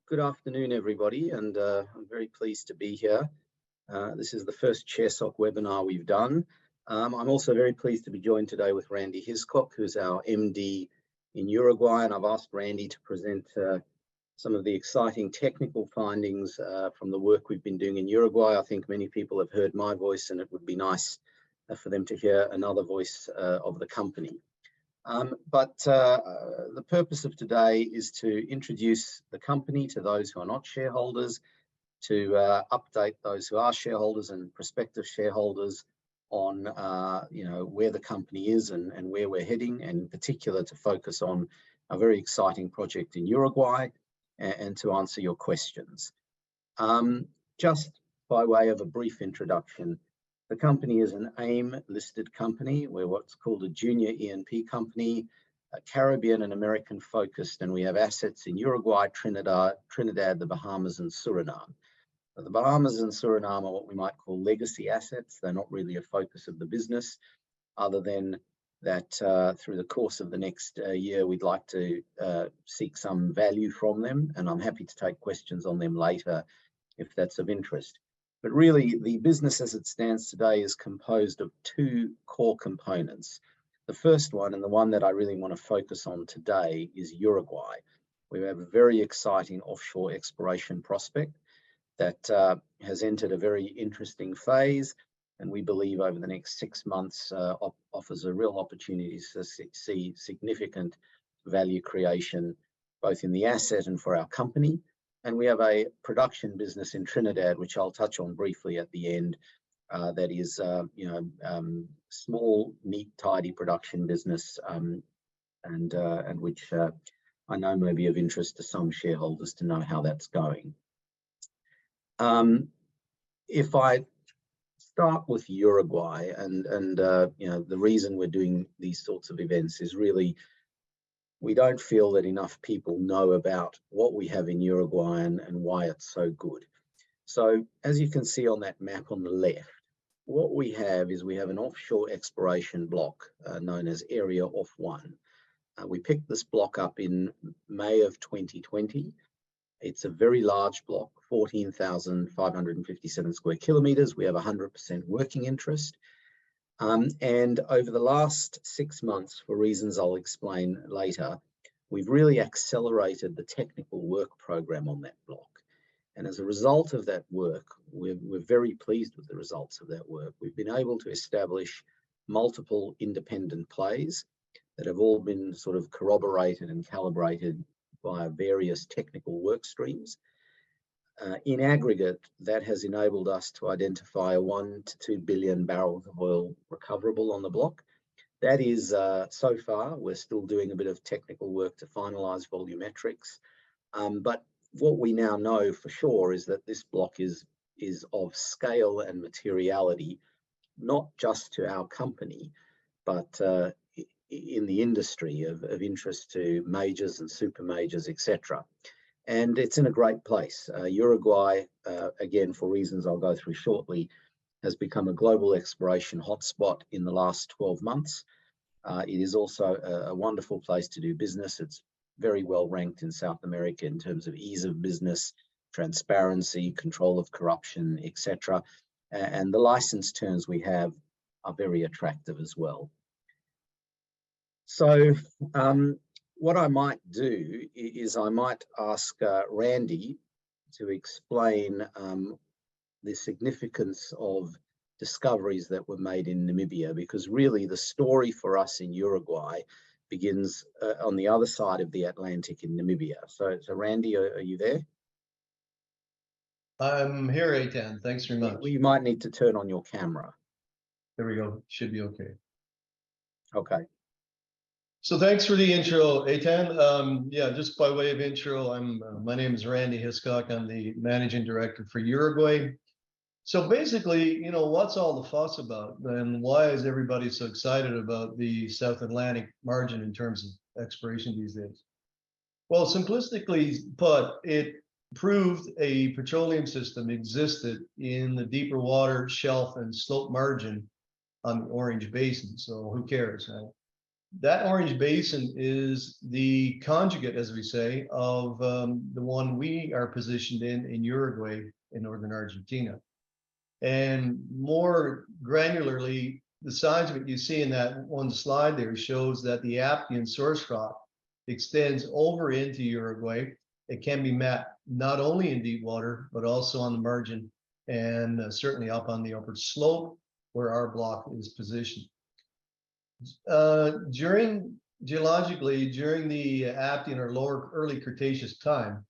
Good afternoon, everybody, and I'm very pleased to be here. This is the first CHAIRSOC webinar we've done. I'm also very pleased to be joined today with Randy Hiscock, who's our MD in Uruguay, and I've asked Randy to present some of the exciting technical findings from the work we've been doing in Uruguay. I think many people have heard my voice, and it would be nice for them to hear another voice of the company. The purpose of today is to introduce the company to those who are not shareholders, to update those who are shareholders and prospective shareholders on where the company is and where we're heading, and in particular to focus on a very exciting project in Uruguay and to answer your questions. Just by way of a brief introduction, the company is an AIM-listed company. We're what's called a junior E&P company, Caribbean and American focused, and we have assets in Uruguay, Trinidad, the Bahamas, and Suriname. The Bahamas and Suriname are what we might call legacy assets. They're not really a focus of the business, other than that through the course of the next year, we'd like to seek some value from them, and I'm happy to take questions on them later if that's of interest. But really, the business as it stands today is composed of two core components. The first one, and the one that I really want to focus on today, is Uruguay. We have a very exciting offshore exploration prospect that has entered a very interesting phase, and we believe over the next 6 months offers a real opportunity to see significant value creation, both in the asset and for our company. And we have a production business in Trinidad, which I'll touch on briefly at the end, that is, small, neat, tidy production business, and which I know may be of interest to some shareholders to know how that's going. If I start with Uruguay, and the reason we're doing these sorts of events is really, we don't feel that enough people know about what we have in Uruguay and why it's so good. So as you can see on that map on the left, what we have is we have an offshore exploration block known as Area Off 1. We picked this block up in May of 2020. It's a very large block, 14,557 square kilometers. We have 100% working interest. And over the last 6 months, for reasons I'll explain later, we've really accelerated the technical work program on that block. And as a result of that work, we're very pleased with the results of that work. We've been able to establish multiple independent plays that have all been sort of corroborated and calibrated via various technical work streams. In aggregate, that has enabled us to identify 1 to 2 billion barrels of oil recoverable on the block. That is, so far, we're still doing a bit of technical work to finalize volumetrics. But what we now know for sure is that this block is of scale and materiality, not just to our company, but in the industry of interest to majors and super majors, etc. And it's in a great place. Uruguay, again, for reasons I'll go through shortly, has become a global exploration hotspot in the last 12 months. It is also a wonderful place to do business. It's very well ranked in South America in terms of ease of business, transparency, control of corruption, etc. And the license terms we have are very attractive as well. So, what I might do is I might ask Randy to explain the significance of discoveries that were made in Namibia, because really the story for us in Uruguay begins on the other side of the Atlantic in Namibia. So Randy, are you there? I'm here, Eitan. Thanks very much. You might need to turn on your camera. There we go. Should be okay. Okay. So thanks for the intro, Eitan. Yeah, just by way of intro, my name is Randy Hiscock. I'm the managing director for Uruguay. So basically, what's all the fuss about, and why is everybody so excited about the South Atlantic margin in terms of exploration these days? Well, simplistically put, it proved a petroleum system existed in the deeper water shelf and slope margin on the Orange Basin. So who cares, right? That orange basin is the conjugate, as we say, of the one we are positioned in Uruguay in northern Argentina. And more granularly, the size of it you see in that one slide there shows that the Aptian source rock extends over into Uruguay. It can be mapped not only in deep water, but also on the margin and certainly up on the upper slope where our block is positioned. Geologically, during the Aptian or lower early Cretaceous time,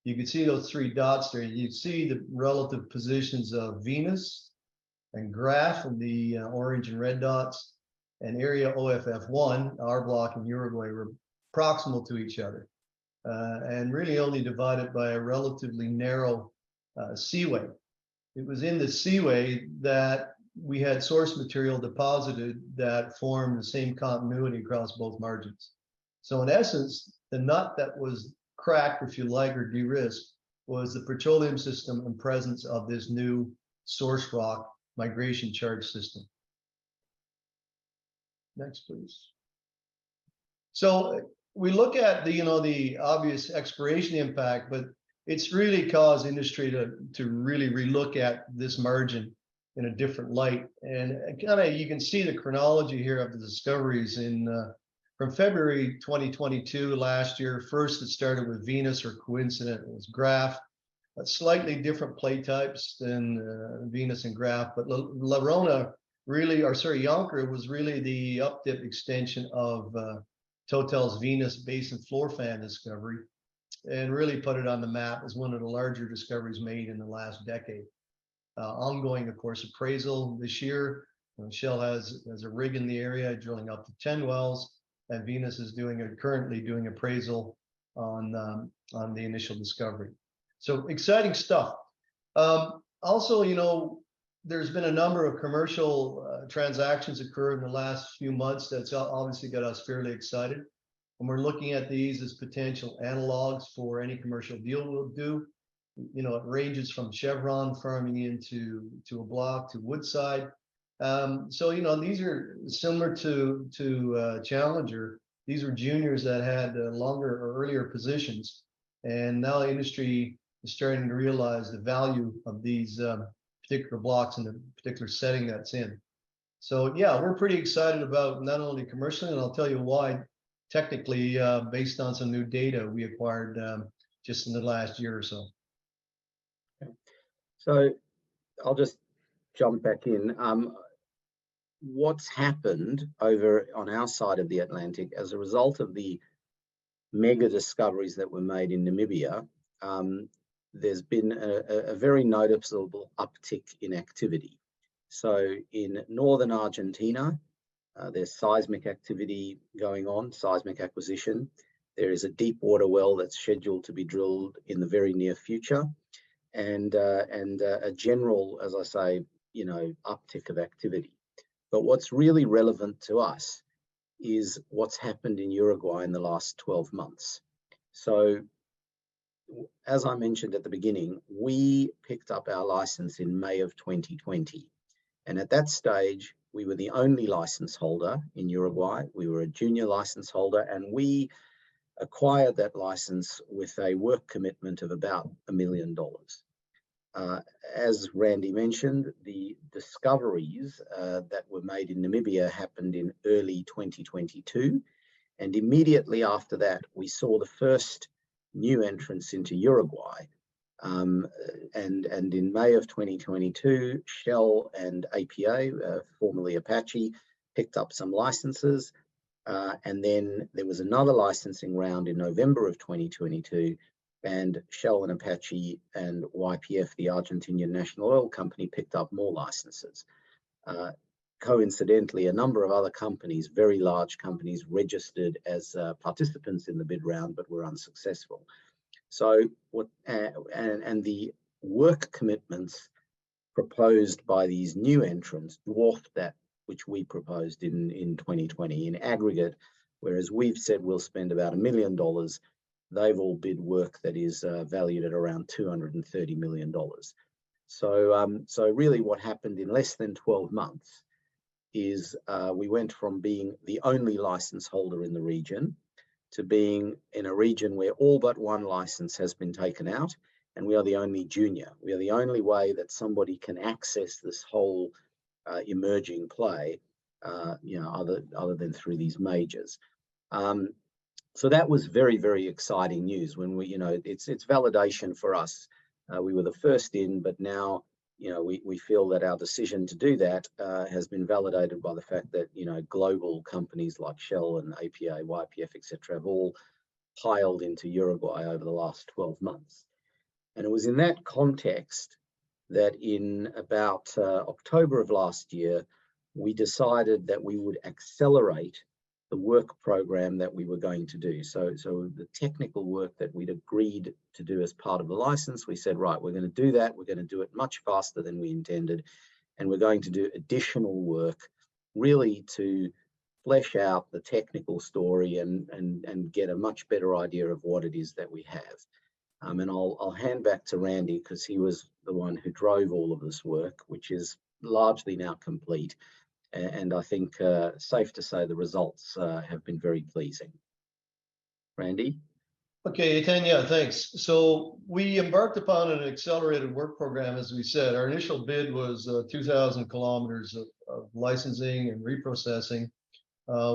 you can see those three dots there. You see the relative positions of Venus and Graph, and the orange and red dots, and area OFF1, our block in Uruguay, were proximal to each other, and really only divided by a relatively narrow seaway. It was in the seaway that we had source material deposited that formed the same continuity across both margins. So in essence, the nut that was cracked, if you like, or de-risked, was the petroleum system and presence of this new source rock migration charge system. Next, please. So we look at the obvious exploration impact, but it's really caused industry to really relook at this margin in a different light. And kind of you can see the chronology here of the discoveries from February 2022 last year. First, it started with Venus, or coincident, it was Graph, slightly different plate types than Venus and Graph, but La Rona really, or sorry, Yonker was really the up-dip extension of Total's Venus basin floor fan discovery, and really put it on the map as one of the larger discoveries made in the last decade. Ongoing, of course, appraisal this year. Shell has a rig in the area drilling up to 10 wells, and Venus is currently doing appraisal on the initial discovery. So exciting stuff. Also, there's been a number of commercial transactions occurred in the last few months that's obviously got us fairly excited. And we're looking at these as potential analogs for any commercial deal we'll do. It ranges from Chevron farming into a block to Woodside. So these are similar to Challenger. These were juniors that had longer or earlier positions, and now the industry is starting to realize the value of these particular blocks in the particular setting that's in. So yeah, we're pretty excited about not only commercially, and I'll tell you why. Technically, based on some new data we acquired just in the last year or so. So I'll just jump back in. What's happened over on our side of the Atlantic as a result of the mega discoveries that were made in Namibia, there's been a very noticeable uptick in activity. So in northern Argentina, there's seismic activity going on, seismic acquisition. There is a deep water well that's scheduled to be drilled in the very near future, and a general, as I say, uptick of activity. But what's really relevant to us is what's happened in Uruguay in the last 12 months. So as I mentioned at the beginning, we picked up our license in May of 2020. And at that stage, we were the only license holder in Uruguay. We were a junior license holder, and we acquired that license with a work commitment of about $1 million. As Randy mentioned, the discoveries that were made in Namibia happened in early 2022. And immediately after that, we saw the first new entrance into Uruguay. And in May of 2022, Shell and APA, formerly Apache, picked up some licenses. And then there was another licensing round in November of 2022, and Shell and Apache and YPF, the Argentinian National Oil Company, picked up more licenses. Coincidentally, a number of other companies, very large companies, registered as participants in the bid round, but were unsuccessful. So and the work commitments proposed by these new entrants dwarfed that which we proposed in 2020 in aggregate, whereas we've said we'll spend about $1 million. They've all bid work that is valued at around $230 million. So really what happened in less than 12 months is we went from being the only license holder in the region to being in a region where all but one license has been taken out, and we are the only junior. We are the only way that somebody can access this whole emerging play, other than through these majors. So that was very, very exciting news. When it's validation for us. We were the first in, but now, we feel that our decision to do that has been validated by the fact that, global companies like Shell and APA, YPF, etc., have all piled into Uruguay over the last 12 months. And it was in that context that in about October of last year, we decided that we would accelerate the work program that we were going to do. So the technical work that we'd agreed to do as part of the license, we said, right, we're going to do that. We're going to do it much faster than we intended. And we're going to do additional work really to flesh out the technical story and get a much better idea of what it is that we have. And I'll hand back to Randy, because he was the one who drove all of this work, which is largely now complete. And I think safe to say the results have been very pleasing. Randy? Okay, Ethan, yeah, thanks. So we embarked upon an accelerated work program, as we said. Our initial bid was 2,000 kilometers of licensing and reprocessing.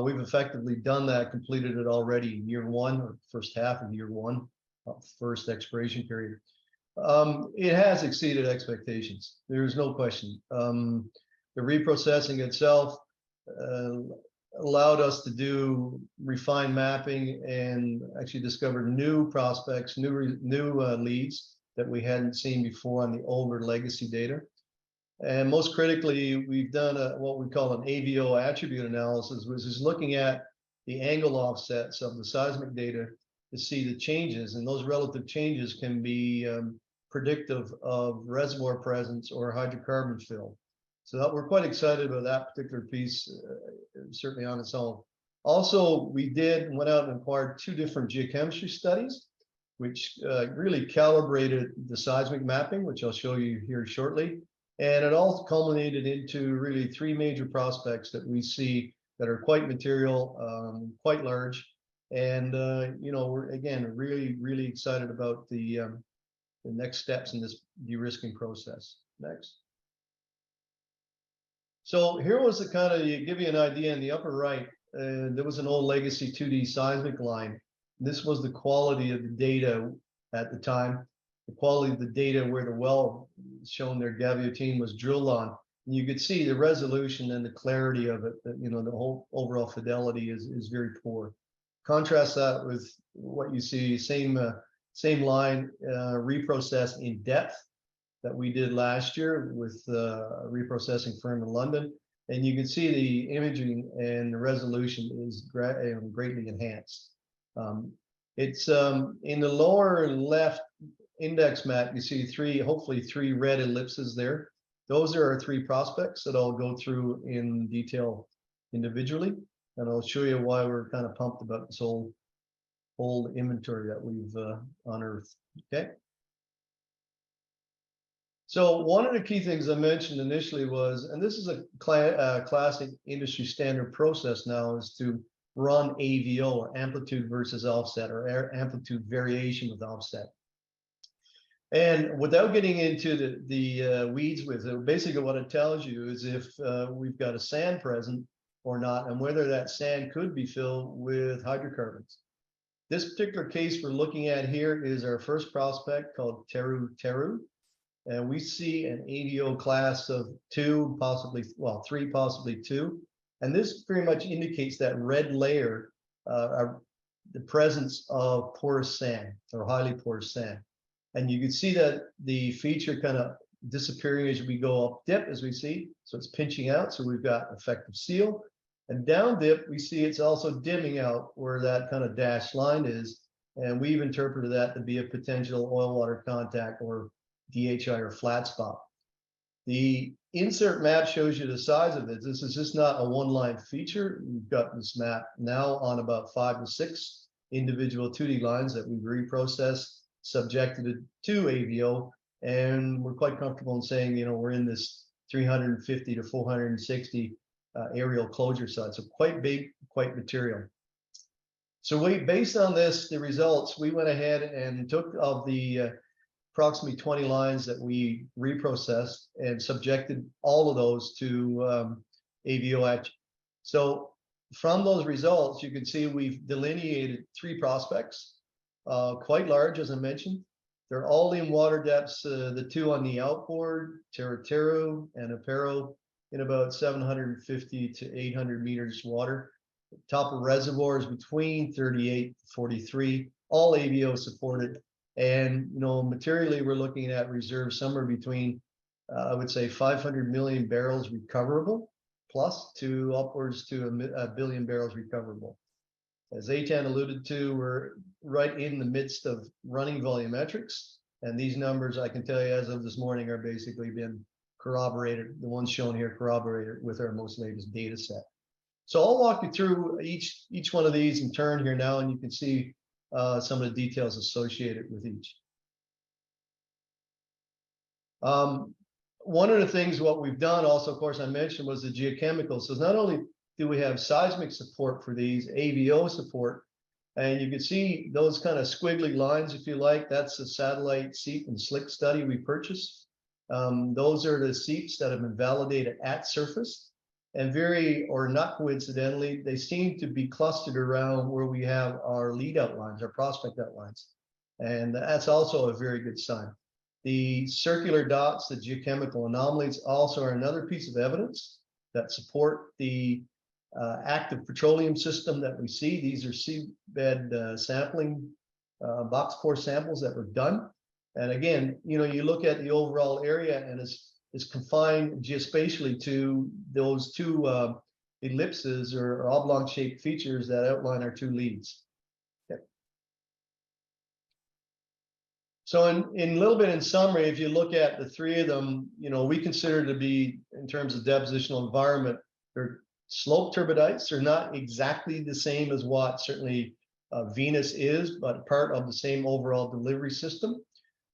We've effectively done that, completed it already in year one, or first half of year one, first expiration period. It has exceeded expectations. There is no question. The reprocessing itself allowed us to do refined mapping and actually discover new prospects, new leads that we hadn't seen before on the older legacy data. And most critically, we've done what we call an AVO attribute analysis, which is looking at the angle offsets of the seismic data to see the changes, and those relative changes can be predictive of reservoir presence or hydrocarbon fill. So we're quite excited about that particular piece, certainly on its own. Also, we went out and acquired 2 different geochemistry studies, which really calibrated the seismic mapping, which I'll show you here shortly. And it all culminated into really 3 major prospects that we see that are quite material, quite large. And, we're, again, really, really excited about the next steps in this de-risking process. Next. So here was the kind of, give you an idea in the upper right, there was an old legacy 2D seismic line. This was the quality of the data at the time, the quality of the data where the well shown there, Gaviotine, was drilled on. And you could see the resolution and the clarity of it, that, the whole overall fidelity is very poor. Contrast that with what you see, same line, reprocessed in depth that we did last year with a reprocessing firm in London. And you can see the imaging and the resolution is greatly enhanced. It's in the lower left index map, you see hopefully three red ellipses there. Those are our 3 prospects that I'll go through in detail individually. And I'll show you why we're kind of pumped about this whole inventory that we've unearthed. Okay. So one of the key things I mentioned initially was, and this is a classic industry standard process now, is to run AVO, or amplitude versus offset, or amplitude variation with offset. And without getting into the weeds with it, basically what it tells you is if we've got a sand present or not, and whether that sand could be filled with hydrocarbons. This particular case we're looking at here is our first prospect called Teru Teru. And we see an AVO class of 2, possibly, well, 3, possibly 2. And this pretty much indicates that red layer, the presence of porous sand, or highly porous sand. And you can see that the feature kind of disappearing as we go up dip, as we see. So it's pinching out. So we've got effective seal. And down dip, we see it's also dimming out where that kind of dashed line is. And we've interpreted that to be a potential oil water contact, or DHI, or flat spot. The insert map shows you the size of it. This is just not a one-line feature. We've got this map now on about 5 to 6 individual 2D lines that we've reprocessed, subjected to AVO, and we're quite comfortable in saying, we're in this 350 to 460 aerial closure side. So quite big, quite material. So based on this, the results, we went ahead and took of the approximately 20 lines that we reprocessed and subjected all of those to AVO etch. So from those results, you can see we've delineated 3 prospects, quite large, as I mentioned. They're all in water depths, the 2 on the outboard, Teru and Apero, in about 750 to 800 meters water. Top of reservoirs between 38 to 43, all AVO supported. And, you know, materially, we're looking at reserves somewhere between, I would say, 500 million barrels recoverable, plus to upwards to a billion barrels recoverable. As Eitan alluded to, we're right in the midst of running volumetrics. And these numbers, I can tell you, as of this morning, are basically been corroborated. The ones shown here corroborated with our most latest data set. So I'll walk you through each one of these in turn here now, and you can see some of the details associated with each. One of the things what we've done also, of course, I mentioned was the geochemicals. So not only do we have seismic support for these, AVO support, and you can see those kind of squiggly lines, if you like, that's a satellite seep and slick study we purchased. Those are the seeps that have been validated at surface, and not coincidentally, they seem to be clustered around where we have our lead outlines, our prospect outlines. And that's also a very good sign. The circular dots, the geochemical anomalies, also are another piece of evidence that support the active petroleum system that we see. These are seabed sampling, box core samples that were done. And again, you know, you look at the overall area and it's confined geospatially to those 2 ellipses or oblong-shaped features that outline our 2 leads. Okay. So in a little bit in summary, if you look at the 3 of them, you know, we consider to be, in terms of depositional environment, they're slope turbidites. They're not exactly the same as what certainly Venus is, but part of the same overall delivery system.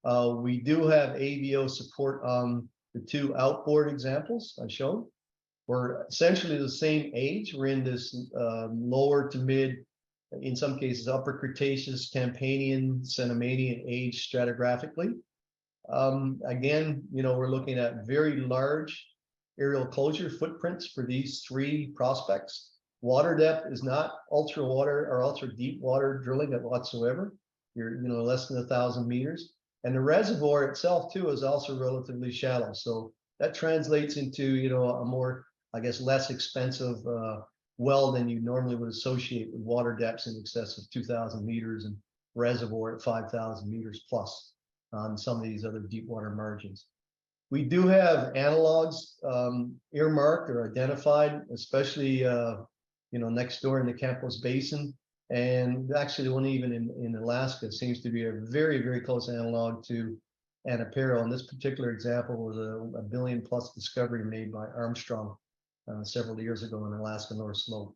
We do have AVO support on the 2 outboard examples I showed. We're essentially the same age. We're in this lower to mid, in some cases, upper Cretaceous, Campanian, Cenomanian age stratigraphically. Again, you know, we're looking at very large aerial closure footprints for these 3 prospects. Water depth is not ultra water or ultra deep water drilling whatsoever. You're, you know, less than 1,000 meters. And the reservoir itself too is also relatively shallow. So that translates into, you know, a more, I guess, less expensive well than you normally would associate with water depths in excess of 2,000 meters and reservoir at 5,000 meters plus on some of these other deep water margins. We do have analogs earmarked or identified, especially you know, next door in the Campos Basin, and actually the one even in Alaska seems to be a very, very close analog to Anapero. And this particular example was a billion plus discovery made by Armstrong several years ago in Alaska North Slope.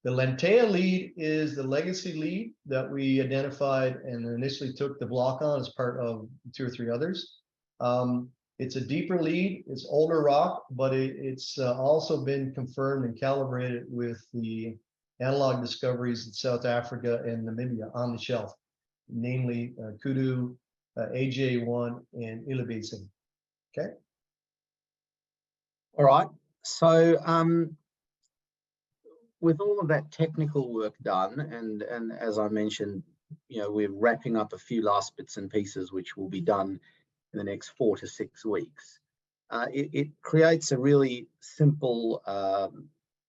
The Lentea lead is the legacy lead that we identified and initially took the block on as part of 2 or 3 others. It's a deeper lead, it's older rock, but it's also been confirmed and calibrated with the analog discoveries in South Africa and Namibia on the shelf, namely Kudu, AJ1, and Ilibese. Okay. All right. So with all of that technical work done, and as I mentioned, you know, we're wrapping up a few last bits and pieces which will be done in the next 4 to 6 weeks. It creates a really simple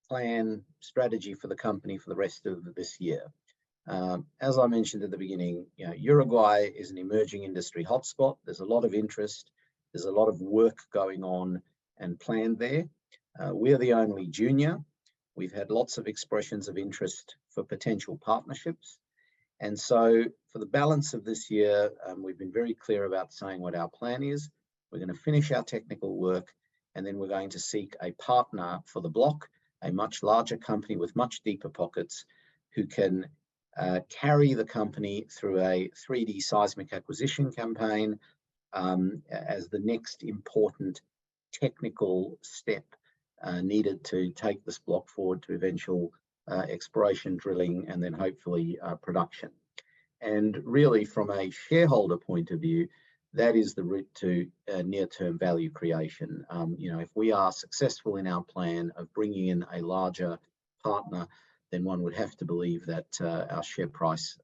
plan strategy for the company for the rest of this year. As I mentioned at the beginning, you know, Uruguay is an emerging industry hotspot. There's a lot of interest. There's a lot of work going on and planned there. We're the only junior. We've had lots of expressions of interest for potential partnerships. And so for the balance of this year, we've been very clear about saying what our plan is. We're going to finish our technical work, and then we're going to seek a partner for the block, a much larger company with much deeper pockets who can carry the company through a 3D seismic acquisition campaign as the next important technical step needed to take this block forward to eventual exploration, drilling, and then hopefully production. And really, from a shareholder point of view, that is the route to near-term value creation. If we are successful in our plan of bringing in a larger partner, then one would have to believe that our share price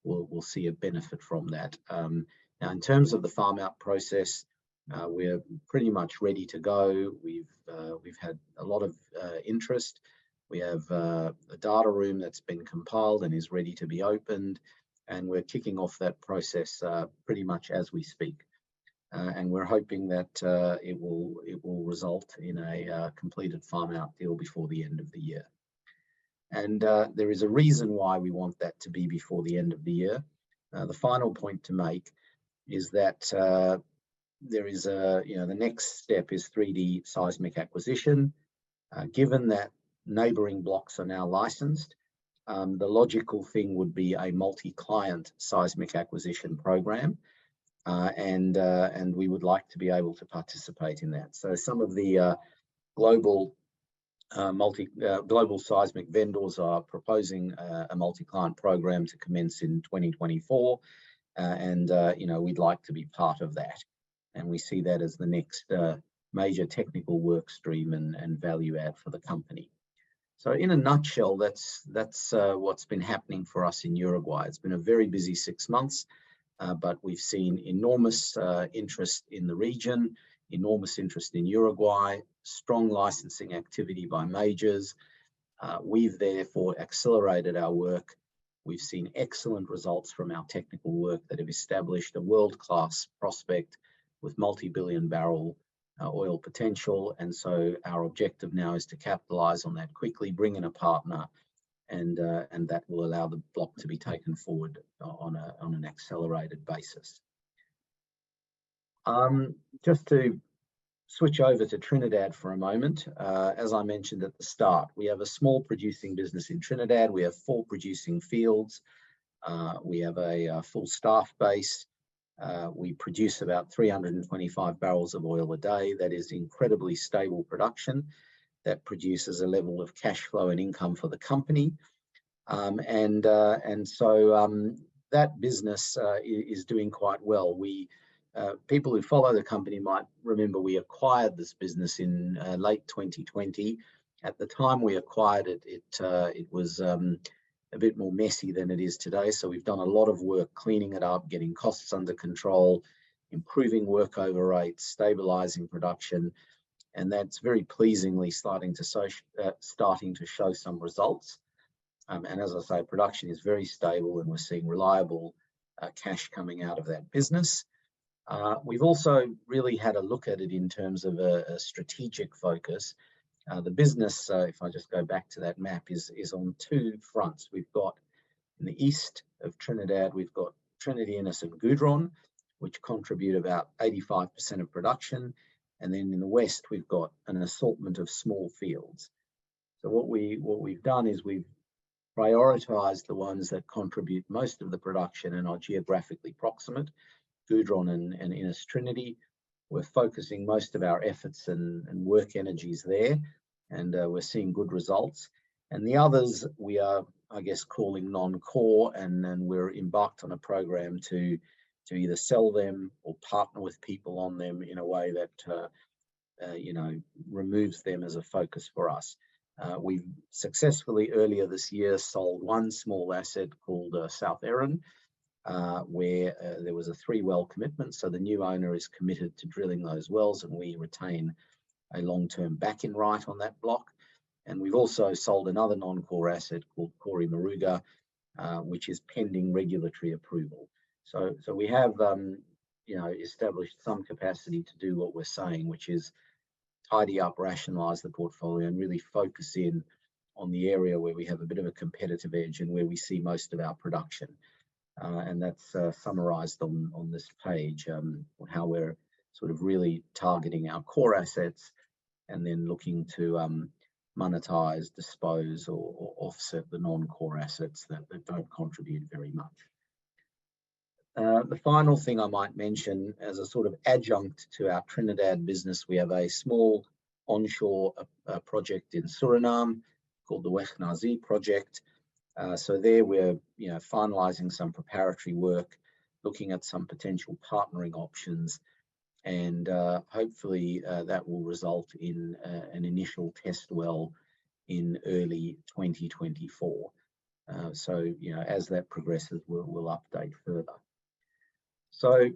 will see a benefit from that. Now, in terms of the farm out process, we're pretty much ready to go. We've had a lot of interest. We have a data room that's been compiled and is ready to be opened, and we're kicking off that process pretty much as we speak. And we're hoping that it will result in a completed farm out deal before the end of the year. And there is a reason why we want that to be before the end of the year. The final point to make is that there is the next step is 3D seismic acquisition. Given that neighboring blocks are now licensed, the logical thing would be a multi-client seismic acquisition program, and we would like to be able to participate in that. So some of the global seismic vendors are proposing a multi-client program to commence in 2024, and we'd like to be part of that. And we see that as the next major technical work stream and value add for the company. So in a nutshell, that's what's been happening for us in Uruguay. It's been a very busy 6 months, but we've seen enormous interest in the region, enormous interest in Uruguay, strong licensing activity by majors. We've therefore accelerated our work. We've seen excellent results from our technical work that have established a world-class prospect with multi-billion barrel oil potential. And so our objective now is to capitalize on that quickly, bring in a partner, and that will allow the block to be taken forward on an accelerated basis. Just to switch over to Trinidad for a moment, as I mentioned at the start, we have a small producing business in Trinidad. We have 4 producing fields. We have a full staff base. We produce about 325 barrels of oil a day. That is incredibly stable production that produces a level of cash flow and income for the company. And so that business is doing quite well. People who follow the company might remember we acquired this business in late 2020. At the time we acquired it, it was a bit more messy than it is today. So we've done a lot of work cleaning it up, getting costs under control, improving workover rates, stabilizing production, and that's very pleasingly starting to show some results. And as I say, production is very stable, and we're seeing reliable cash coming out of that business. We've also really had a look at it in terms of a strategic focus. The business, if I just go back to that map, is on 2 fronts. We've got in the east of Trinidad, we've got Trinity Innes and Gudron, which contribute about 85% of production. And then in the west, we've got an assortment of small fields. So what we've done is we've prioritized the ones that contribute most of the production and are geographically proximate, Gudron and Innes Trinity. We're focusing most of our efforts and work energies there, and we're seeing good results. And the others we are, I guess, calling non-core, and then we're embarked on a program to either sell them or partner with people on them in a way that removes them as a focus for us. We've successfully earlier this year sold 1 small asset called South Erin, where there was a 3-well commitment. So the new owner is committed to drilling those wells, and we retain a long-term back-in right on that block. And we've also sold another non-core asset called Kori Maruga, which is pending regulatory approval. So we have established some capacity to do what we're saying, which is tidy up, rationalize the portfolio, and really focus in on the area where we have a bit of a competitive edge and where we see most of our production. And that's summarized on this page, how we're sort of really targeting our core assets and then looking to monetize, dispose, or offset the non-core assets that don't contribute very much. The final thing I might mention as a sort of adjunct to our Trinidad business, we have a small onshore project in Suriname called the Wegnazi project. So there we're finalizing some preparatory work, looking at some potential partnering options, and hopefully that will result in an initial test well in early 2024. So as that progresses, we'll update further. So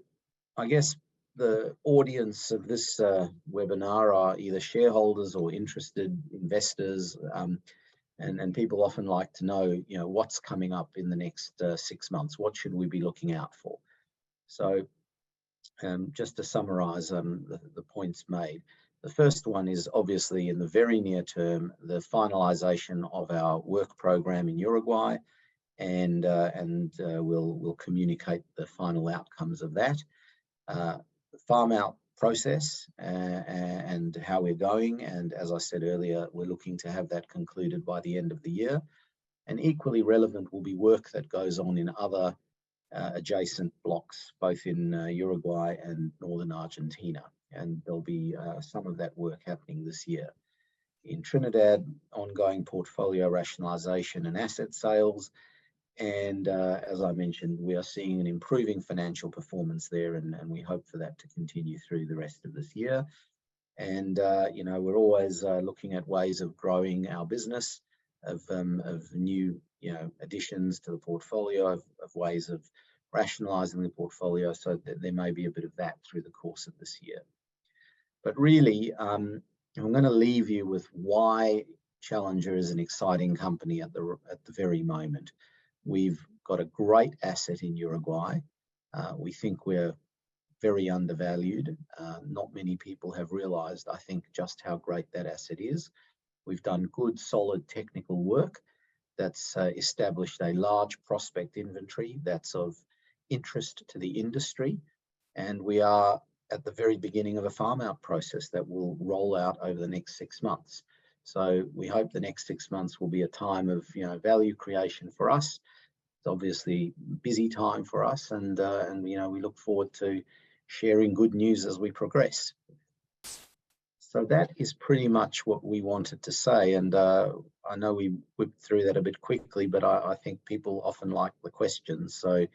I guess the audience of this webinar are either shareholders or interested investors, and people often like to know, what's coming up in the next 6 months. What should we be looking out for? So just to summarize the points made, the first one is obviously in the very near term, the finalization of our work program in Uruguay, and we'll communicate the final outcomes of that. The farm out process and how we're going, and as I said earlier, we're looking to have that concluded by the end of the year. And equally relevant will be work that goes on in other adjacent blocks, both in Uruguay and northern Argentina, and there'll be some of that work happening this year. In Trinidad, ongoing portfolio rationalization and asset sales. And as I mentioned, we are seeing an improving financial performance there, and we hope for that to continue through the rest of this year. And we're always looking at ways of growing our business, of new additions to the portfolio, of ways of rationalizing the portfolio, so that there may be a bit of that through the course of this year. But really, I'm going to leave you with why Challenger is an exciting company at the very moment. We've got a great asset in Uruguay. We think we're very undervalued. Not many people have realized, I think, just how great that asset is. We've done good, solid technical work that's established a large prospect inventory that's of interest to the industry. And we are at the very beginning of a farm out process that will roll out over the next 6 months. So we hope the next 6 months will be a time of value creation for us. It's obviously a busy time for us, and we look forward to sharing good news as we progress. So that is pretty much what we wanted to say, and I know we whipped through that a bit quickly, but I think people often like the questions, so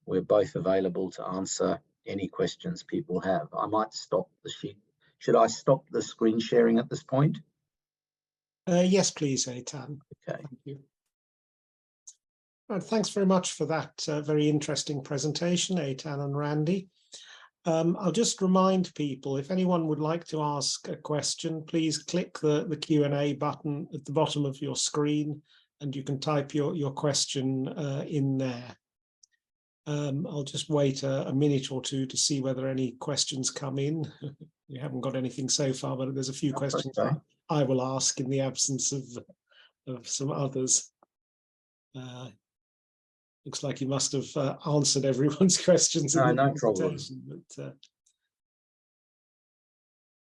we're both available to answer any questions people have. I might stop the sheet. Should I stop the screen sharing at this point? Yes, please, Eitan. Okay. Thank you. Right, thanks very much for that very interesting presentation, Eitan and Randy. I'll just remind people, if anyone would like to ask a question, please click the Q&A button at the bottom of your screen, and you can type your question in there. I'll just wait a minute or two to see whether any questions come in. We haven't got anything so far, but there's a few questions okay. I will ask in the absence of some others. Looks like you must have answered everyone's questions in the presentation. But,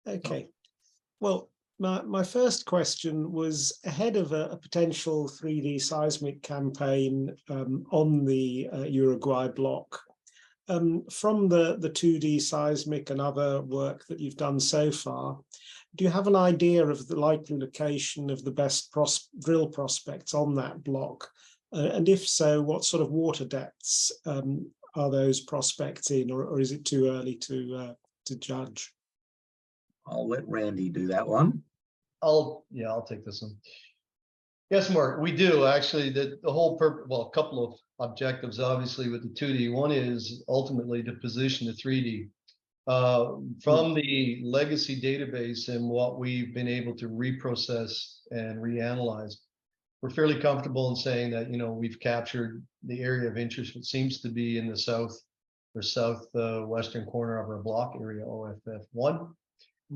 okay. Well, my first question was ahead of a potential 3D seismic campaign on the Uruguay block. From the 2D seismic and other work that you've done so far, do you have an idea of the likely location of the best drill prospects on that block? And if so, what sort of water depths are those prospects in, or is it too early to judge? I'll let Randy do that one. I'll take this one. Yes, Mark, we do actually. The whole purpose, well, a couple of objectives, obviously, with the 2D. One is ultimately to position the 3D. From the legacy database and what we've been able to reprocess and reanalyze, we're fairly comfortable in saying that we've captured the area of interest. It seems to be in the south or southwestern corner of our block area, OFF1,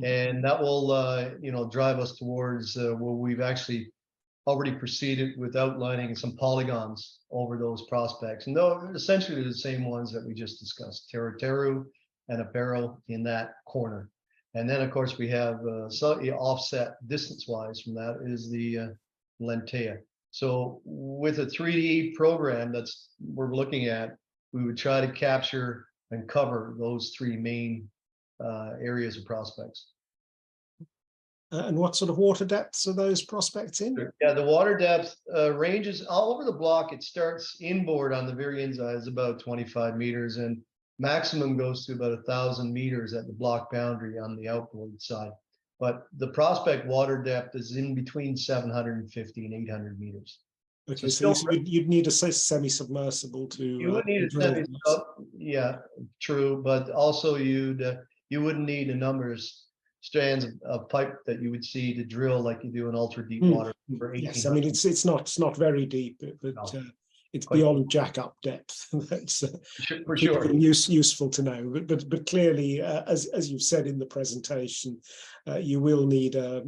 and that will drive us towards where we've actually already proceeded with outlining some polygons over those prospects, and they're essentially the same ones that we just discussed: Teru and Apero in that corner. And then, of course, we have slightly offset distance-wise from that is the Lentea. So with a 3D program we're looking at, we would try to capture and cover those three main areas of prospects. And what sort of water depths are those prospects in? Yeah, the water depth ranges all over the block. It starts inboard on the very inside, is about 25 meters, and maximum goes to about 1,000 meters at the block boundary on the outboard side. But the prospect water depth is in between 750 and 800 meters. Okay, so you'd need a semi-submersible to. You would need a semi. Yeah, true, but also you wouldn't need a number of strands of pipe that you would see to drill like you do in ultra deep water for 18. Yes, I mean it's not very deep, but no. It's beyond jack-up depth. That's for sure useful to know. But clearly, as you've said in the presentation, you will need a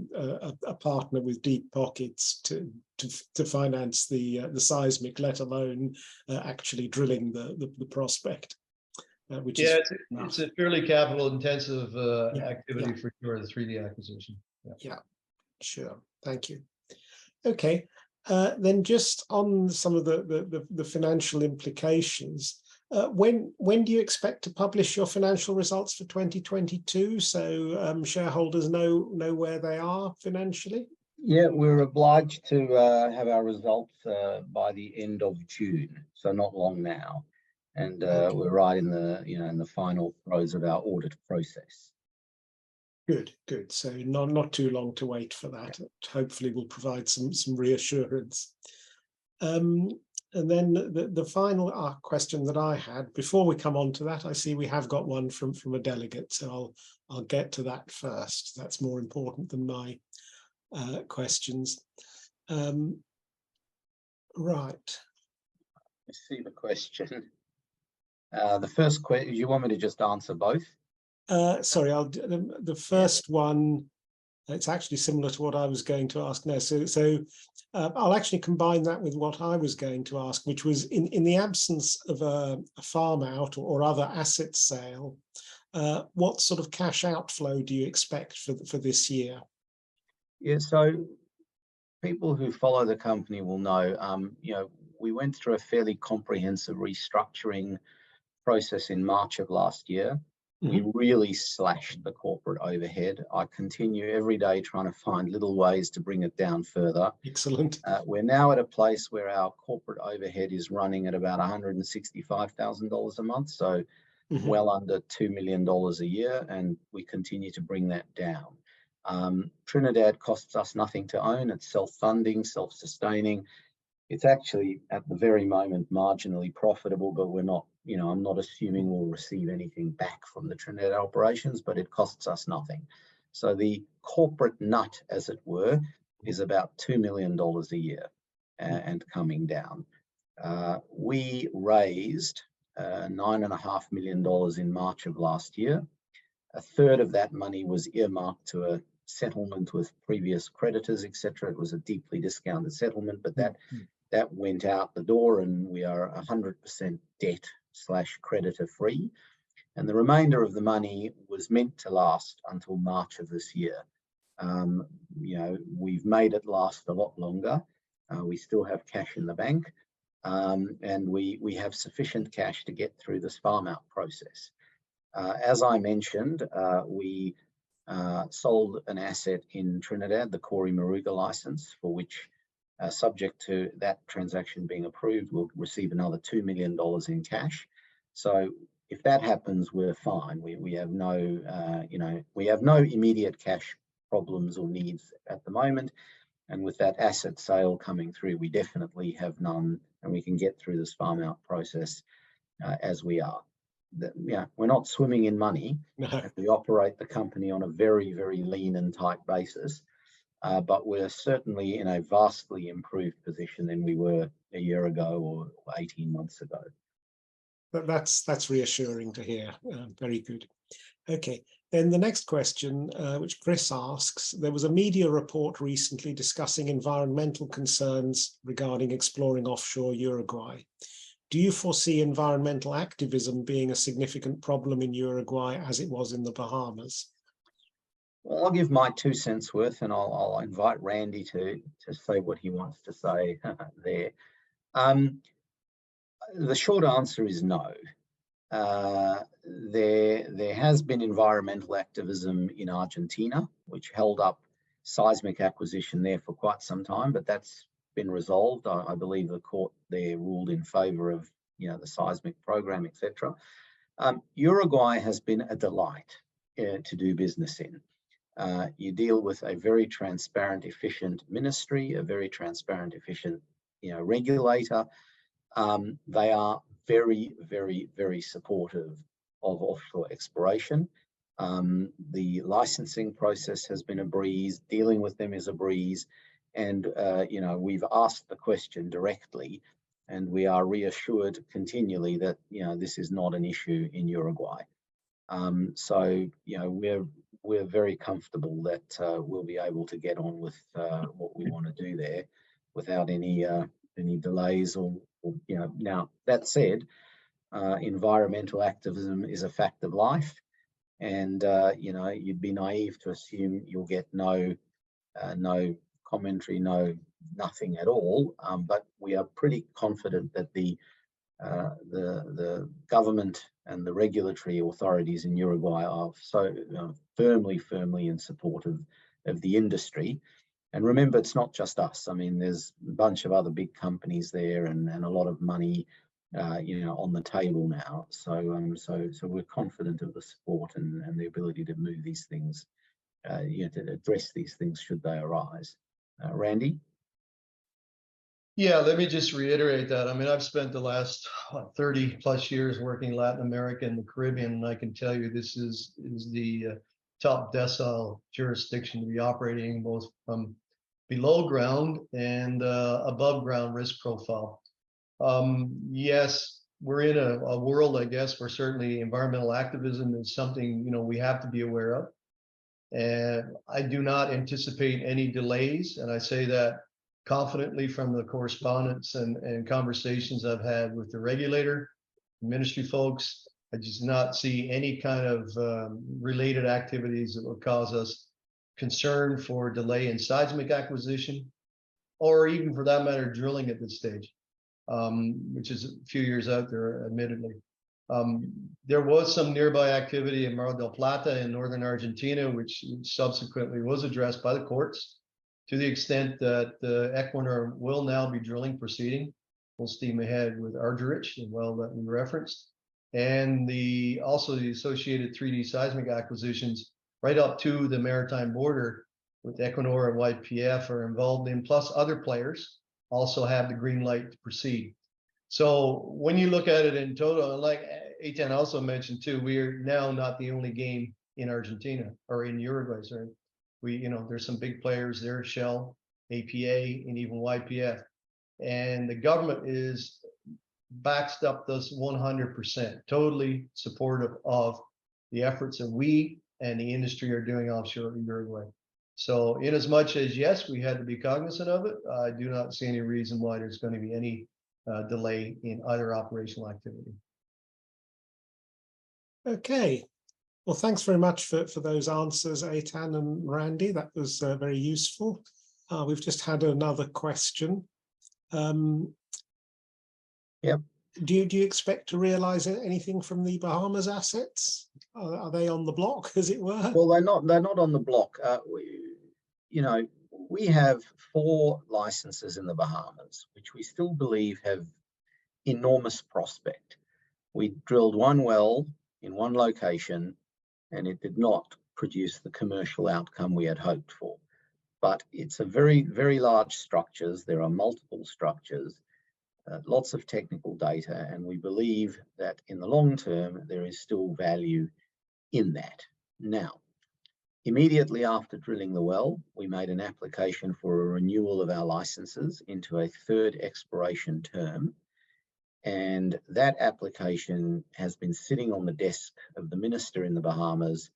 partner with deep pockets to finance the seismic, let alone actually drilling the prospect. Which it's a fairly capital intensive activity for sure, the 3D acquisition. Yeah, sure. Thank you. Okay. Then just on some of the financial implications, when do you expect to publish your financial results for 2022 so shareholders know where they are financially? Yeah, we're obliged to have our results by the end of June, so not long now, and we're right in the final throes of our audit process. Good. So not too long to wait for that. Hopefully will provide some reassurance. And then the final question that I had, before we come on to that, I see we have got one from a delegate, so I'll get to that first. That's more important than my questions. Right. Let's see the question. The first question, you want me to just answer both? Sorry, the first one, it's actually similar to what I was going to ask now. So I'll actually combine that with what I was going to ask, which was in the absence of a farm out or other asset sale, what sort of cash outflow do you expect for this year? Yeah, so people who follow the company will know, we went through a fairly comprehensive restructuring process in March of last year. We really slashed the corporate overhead. I continue every day trying to find little ways to bring it down further. Excellent. We're now at a place where our corporate overhead is running at about $165,000 a month, so well under $2 million a year, and we continue to bring that down. Trinidad costs us nothing to own. It's self-funding, self-sustaining. It's actually at the very moment marginally profitable, but we're not, I'm not assuming we'll receive anything back from the Trinidad operations, but it costs us nothing. So the corporate nut, as it were, is about $2 million a year and coming down. We raised $9.5 million in March of last year. A third of that money was earmarked to a settlement with previous creditors, etc. It was a deeply discounted settlement, but that went out the door, and we are 100% debt/creditor free. And the remainder of the money was meant to last until March of this year. We've made it last a lot longer. We still have cash in the bank, and we have sufficient cash to get through this farm out process. As I mentioned, we sold an asset in Trinidad, the Cory Moruga license, for which, subject to that transaction being approved, we'll receive another $2 million in cash. So if that happens, we're fine. We have no, we have no immediate cash problems or needs at the moment. And with that asset sale coming through, we definitely have none, and we can get through this farm out process as we are. We're not swimming in money. No. We operate the company on a very, very lean and tight basis. But we're certainly in a vastly improved position than we were a year ago or 18 months ago. That's reassuring to hear. Very good. Okay, then the next question, which Chris asks, there was a media report recently discussing environmental concerns regarding exploring offshore Uruguay. Do you foresee environmental activism being a significant problem in Uruguay as it was in the Bahamas? Well, I'll give my 2 cents worth, and I'll invite Randy to say what he wants to say there. The short answer is no. There has been environmental activism in Argentina, which held up seismic acquisition there for quite some time, but that's been resolved. I believe the court there ruled in favour of, you know, the seismic program, etc. Uruguay has been a delight to do business in. You deal with a very transparent, efficient ministry, a very transparent, efficient, you know, regulator. They are very, very, very supportive of offshore exploration. The licensing process has been a breeze. Dealing with them is a breeze. And, you know, we've asked the question directly, and we are reassured continually that, you know, this is not an issue in Uruguay. So, you know, we're very comfortable that we'll be able to get on with what we want to do there without any delays or, you know. Now, that said, environmental activism is a fact of life, and you know, you'd be naive to assume you'll get no commentary, nothing at all. But we are pretty confident that the government and the regulatory authorities in Uruguay are so firmly in support of the industry. And remember, it's not just us. I mean, there's a bunch of other big companies there, and a lot of money, you know, on the table now. So so we're confident of the support and the ability to move these things, you know, to address these things should they arise. Randy? Yeah, let me just reiterate that. I mean, I've spent the last 30 plus years working Latin America and the Caribbean, and I can tell you this is the top decile jurisdiction to be operating, both from below ground and above ground risk profile. Yes, we're in a world, I guess, where certainly environmental activism is something, you know, we have to be aware of. And I do not anticipate any delays, and I say that confidently from the correspondence and conversations I've had with the regulator, ministry folks. I just not see any kind of related activities that will cause us concern for delay in seismic acquisition, or even for that matter, drilling at this stage, which is a few years out there, admittedly. There was some nearby activity in Mar del Plata in northern Argentina, which subsequently was addressed by the courts, to the extent that Equinor will now be drilling, proceeding full steam ahead with Argerich, the well that we referenced, and also the associated 3D seismic acquisitions right up to the maritime border with Equinor and YPF are involved in, plus other players also have the green light to proceed. So when you look at it in total, like Eitan also mentioned too, we are now not the only game in Argentina or in Uruguay, sorry. You know, there's some big players there, Shell, APA, and even YPF. And the government is backed up this 100%, totally supportive of the efforts that we and the industry are doing offshore in Uruguay. So in as much as, yes, we had to be cognizant of it, I do not see any reason why there's going to be any delay in either operational activity. Okay. Well, thanks very much for those answers, Eitan and Randy. That was very useful. We've just had another question. Yep. Do you expect to realise anything from the Bahamas assets? Are they on the block, as it were? Well, they're not on the block. You know, we have 4 licenses in the Bahamas, which we still believe have enormous prospect. We drilled 1 well in 1 location, and it did not produce the commercial outcome we had hoped for. But it's a very, very large structures. There are multiple structures, lots of technical data, and we believe that in the long term, there is still value in that. Now, immediately after drilling the well, we made an application for a renewal of our licenses into a 3rd exploration term. And that application has been sitting on the desk of the minister in the Bahamas,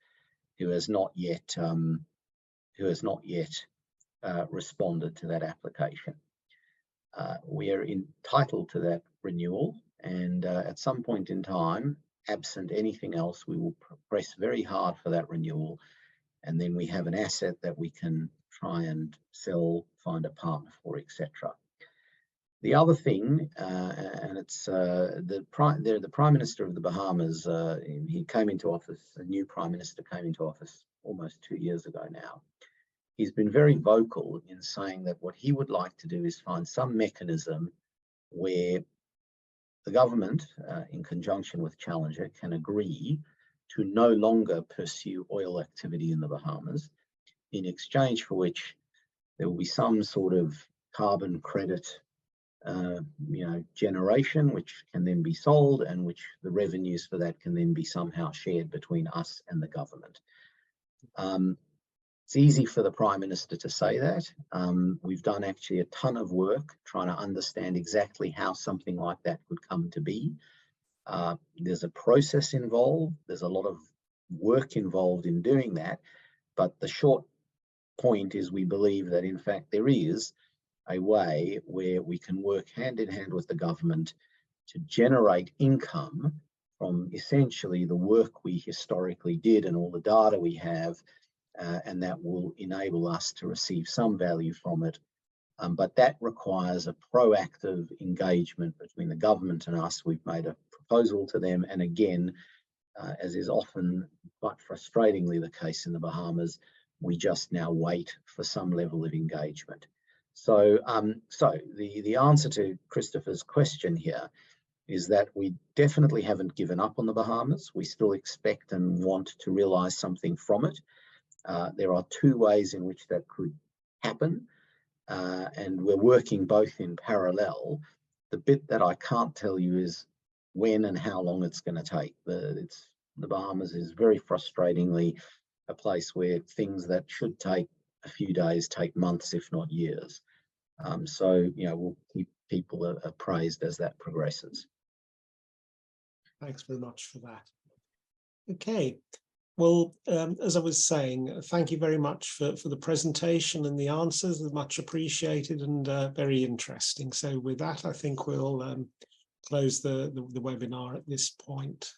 who has not yet responded to that application. We are entitled to that renewal, and at some point in time, absent anything else, we will press very hard for that renewal, and then we have an asset that we can try and sell, find a partner for, etc. The other thing, and it's the Prime Minister of the Bahamas, he came into office, a new Prime Minister came into office almost 2 years ago now. he's been very vocal in saying that what he would like to do is find some mechanism where the government, in conjunction with Challenger, can agree to no longer pursue oil activity in the Bahamas, in exchange for which there will be some sort of carbon credit generation, which can then be sold, and which the revenues for that can then be somehow shared between us and the government. It's easy for the Prime Minister to say that. We've done actually a ton of work trying to understand exactly how something like that could come to be. There's a process involved. There's a lot of work involved in doing that. But the short point is we believe that, in fact, there is a way where we can work hand in hand with the government to generate income from essentially the work we historically did and all the data we have, and that will enable us to receive some value from it. But that requires a proactive engagement between the government and us. We've made a proposal to them, and again, as is often but frustratingly the case in the Bahamas, we just now wait for some level of engagement. So, the answer to Christopher's question here is that we definitely haven't given up on the Bahamas. We still expect and want to realise something from it. There are two ways in which that could happen, and we're working both in parallel. The bit that I can't tell you is when and how long it's going to take. The Bahamas is very frustratingly a place where things that should take a few days take months, if not years. So, we'll keep people appraised as that progresses. Thanks very much for that. Okay. Well, as I was saying, thank you very much for the presentation and the answers. They're much appreciated and very interesting. So with that, I think we'll close the webinar at this point.